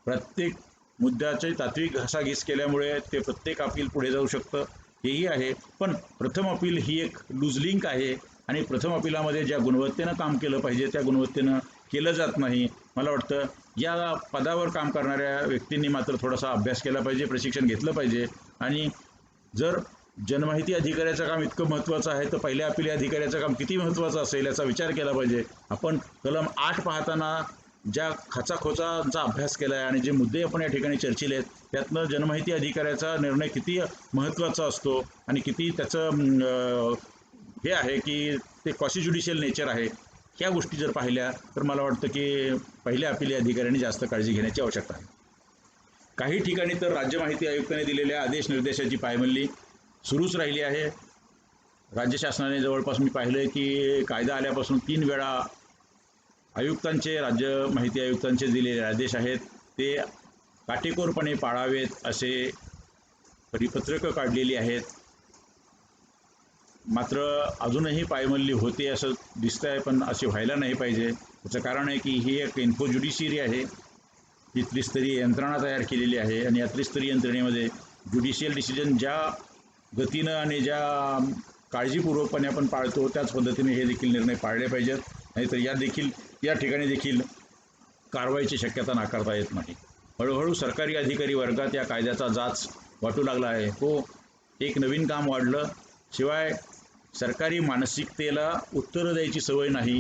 प्रत्येक मुद्द्याची तात्विक घासाघीस केल्यामुळे ते प्रत्येक अपील पुढे जाऊ शकतं, हेही आहे. पण प्रथम अपील ही एक लूज लिंक आहे आणि प्रथम अपिलामध्ये ज्या गुणवत्तेनं काम केलं पाहिजे त्या गुणवत्तेनं केलं जात नाही. मला वाटतं या पदावर काम करणाऱ्या व्यक्तींनी मात्र थोडासा अभ्यास केला पाहिजे, प्रशिक्षण घेतलं पाहिजे. आणि जर जनमाहिती अधिकाऱ्याचं काम इतकं महत्त्वाचं आहे तर पहिल्या अपिली अधिकाऱ्याचं काम किती महत्त्वाचं असेल याचा विचार केला पाहिजे. आपण कलम 8 पाहताना ज्या खाचाखोचांचा अभ्यास केला आहे आणि जे मुद्दे आपण या ठिकाणी चर्चिले आहेत त्यातनं जनमाहिती अधिकाऱ्याचा निर्णय किती महत्त्वाचा असतो आणि किती त्याचं हे आहे की ते क्वासी ज्युडिशियल नेचर आहे, ह्या गोष्टी जर पाहिल्या तर मला वाटतं की पहिल्या अपिली अधिकाऱ्यांनी जास्त काळजी घेण्याची आवश्यकता आहे. काही ठिकाणी तर राज्य माहिती आयुक्तांनी दिलेल्या आदेश निर्देशाची पायमल्ली सुरूच राहिली आहे. राज्य शासनाने जवळपास मी पाहिलं आहे की कायदा आल्यापासून 3 वेळा राज्य माहिती आयुक्तांचे दिलेले आदेश आहेत ते काटेकोरपणे पाळावेत असे परिपत्रकं काढलेली आहेत. मात्र अजूनही पायमल्ली होते असं दिसतं आहे, पण असे व्हायला नाही पाहिजे. त्याचं कारण आहे की ही एक इन्फो ज्युडिशियरी आहे, ही त्रिस्तरीय यंत्रणा तयार केलेली आहे आणि या त्रिस्तरीय यंत्रणेमध्ये ज्युडिशियल डिसिजन ज्या गतीनं आणि ज्या काळजीपूर्वकपणे आपण पाळतो त्याच पद्धतीने हे देखील निर्णय पाळले पाहिजेत. नाहीतर या ठिकाणी देखील कारवाईची शक्यता नाकारता येत नाही. हळूहळू सरकारी अधिकारी वर्गात या कायद्याचा जाच वाटू लागला आहे. हो, एक नवीन काम वाढलं, शिवाय सरकारी मानसिकतेला उत्तरं द्यायची सवय नाही.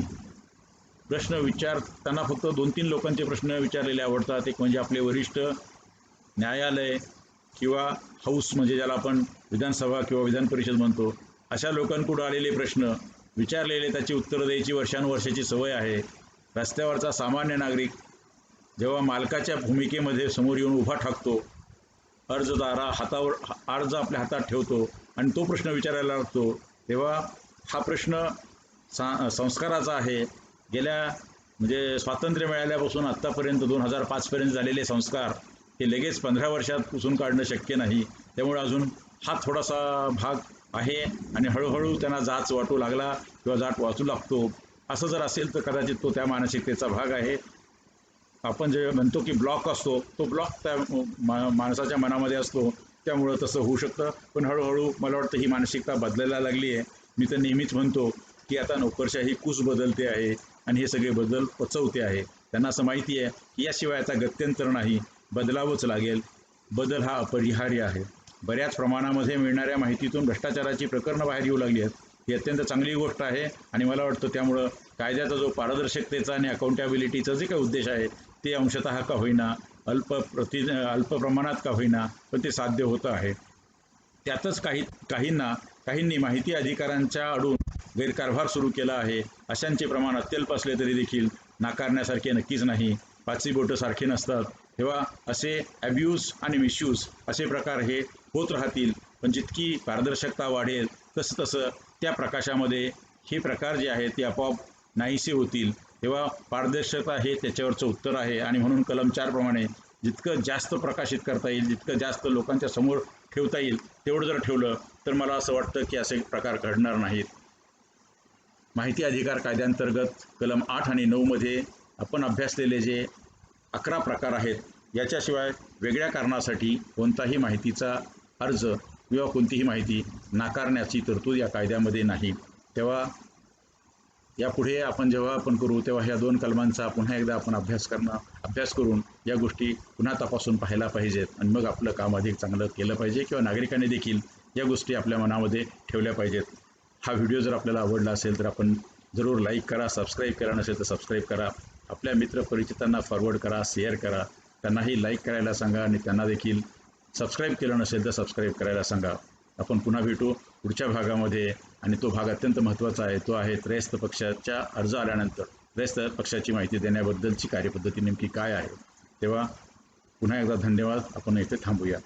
प्रश्न विचारताना फक्त 2-3 लोकांचे प्रश्न विचारलेले आवडतात. एक म्हणजे आपले वरिष्ठ न्यायालय किंवा हाऊस, म्हणजे ज्याला आपण विधानसभा किंवा विधान परिषद म्हणतो, अशा लोकांकडून आलेले प्रश्न विचारलेले त्याची उत्तरं द्यायची वर्षानुवर्षाची सवय आहे. रस्त्यावरचा सामान्य नागरिक जेव्हा मालकाच्या भूमिकेमध्ये समोर येऊन उभा ठाकतो, अर्ज आपल्या हातात ठेवतो आणि तो प्रश्न विचारायला लागतो, तेव्हा हा प्रश्न संस्काराचा आहे. म्हणजे स्वातंत्र्य मिळाल्यापासून आत्तापर्यंत 2005 पर्यंत झालेले संस्कार हे लगेच 15 वर्षात पुसून काढणं शक्य नाही. त्यामुळे अजून हा थोडासा भाग आहे आणि हळूहळू त्यांना जाच वाटू लागला किंवा जाट वाचू लागतो. असं जर असेल तर कदाचित तो त्या मानसिकतेचा भाग आहे. आपण जे म्हणतो की ब्लॉक असतो, तो ब्लॉक त्या माणसाच्या मनामध्ये असतो, त्यामुळं तसं होऊ शकतं. पण हळूहळू मला वाटतं ही मानसिकता बदलायला लागली आहे. मी तर नेहमीच म्हणतो की आता नोकरशाही कूस बदलते आहे आणि हे सगळे बदल पचवते आहे. त्यांना असं माहिती आहे की याशिवाय आता गत्यंतर नाही, बदलावंच लागेल. बदल हा अपरिहार्य आहे. बऱ्याच प्रमाणामध्ये मिळणाऱ्या माहितीतून भ्रष्टाचाराची प्रकरणं बाहेर येऊ लागली आहेत. ही अत्यंत चांगली गोष्ट आहे आणि मला वाटतं त्यामुळं कायद्याचा जो पारदर्शकतेचा आणि अकाउंटेबिलिटीचा जे काही उद्देश आहे ते अंशतः का होईना, अल्प प्रमाणात का होईना, पण ते साध्य होतं आहे. त्यातच काहींनी माहिती अधिकारांच्या आडून गैरकारभार सुरू केला आहे. अशांचे प्रमाण अत्यल्प असले तरी देखील नाकारण्यासारखे नक्कीच नाही. पाचही बोटं सारखे नसतात. तेव्हा असे ॲब्यूज आणि मिसयूज असे प्रकार हे होत राहतील. पण जितकी पारदर्शकता वाढेल तसं त्या प्रकाशामध्ये हे प्रकार जे आहेत ते आपोआप नाहीसे होतील. तेव्हा पारदर्शकता हे त्याच्यावरचं उत्तर आहे आणि म्हणून कलम 4 प्रमाणे जितकं जास्त प्रकाशित करता येईल, जितकं जास्त लोकांच्या समोर ठेवता येईल, तेवढं जर ठेवलं तर मला असं वाटतं की असे प्रकार घडणार नाहीत. माहिती अधिकार कायद्याअंतर्गत कलम 8 आणि 9 मध्ये आपण अभ्यासलेले जे 11 प्रकार आहेत, याच्याशिवाय वेगळ्या कारणासाठी कोणताही माहितीचा अर्ज किंवा कोणतीही माहिती नाकारण्याची तरतूद या कायद्यामध्ये नाही. तेव्हा यापुढे आपण जेव्हा करू तेव्हा ह्या 2 कलमांचा पुन्हा एकदा आपण अभ्यास करून या गोष्टी पुन्हा तपासून पाहायला पाहिजेत आणि मग आपलं काम अधिक चांगलं केलं पाहिजे किंवा नागरिकांनी देखील या गोष्टी आपल्या मनामध्ये ठेवल्या पाहिजेत. हा व्हिडिओ जर आपल्याला आवडला असेल तर आपण जरूर लाईक करा, सबस्क्राईब करा, नसेल तर सबस्क्राईब करा. आपल्या मित्रपरिचितांना फॉरवर्ड करा, शेअर करा, त्यांनाही लाईक करायला सांगा आणि त्यांना देखील सबस्क्राईब केलं नसेल तर सबस्क्राईब करायला सांगा. आपण पुन्हा भेटू पुढच्या भागामध्ये आणि तो भाग अत्यंत महत्त्वाचा आहे. तो आहे त्रयस्थ पक्षाच्या अर्ज आल्यानंतर त्रयस्थ पक्षाची माहिती देण्याबद्दलची कार्यपद्धती नेमकी काय आहे. तेव्हा पुन्हा एकदा धन्यवाद. आपण इथे थांबूया.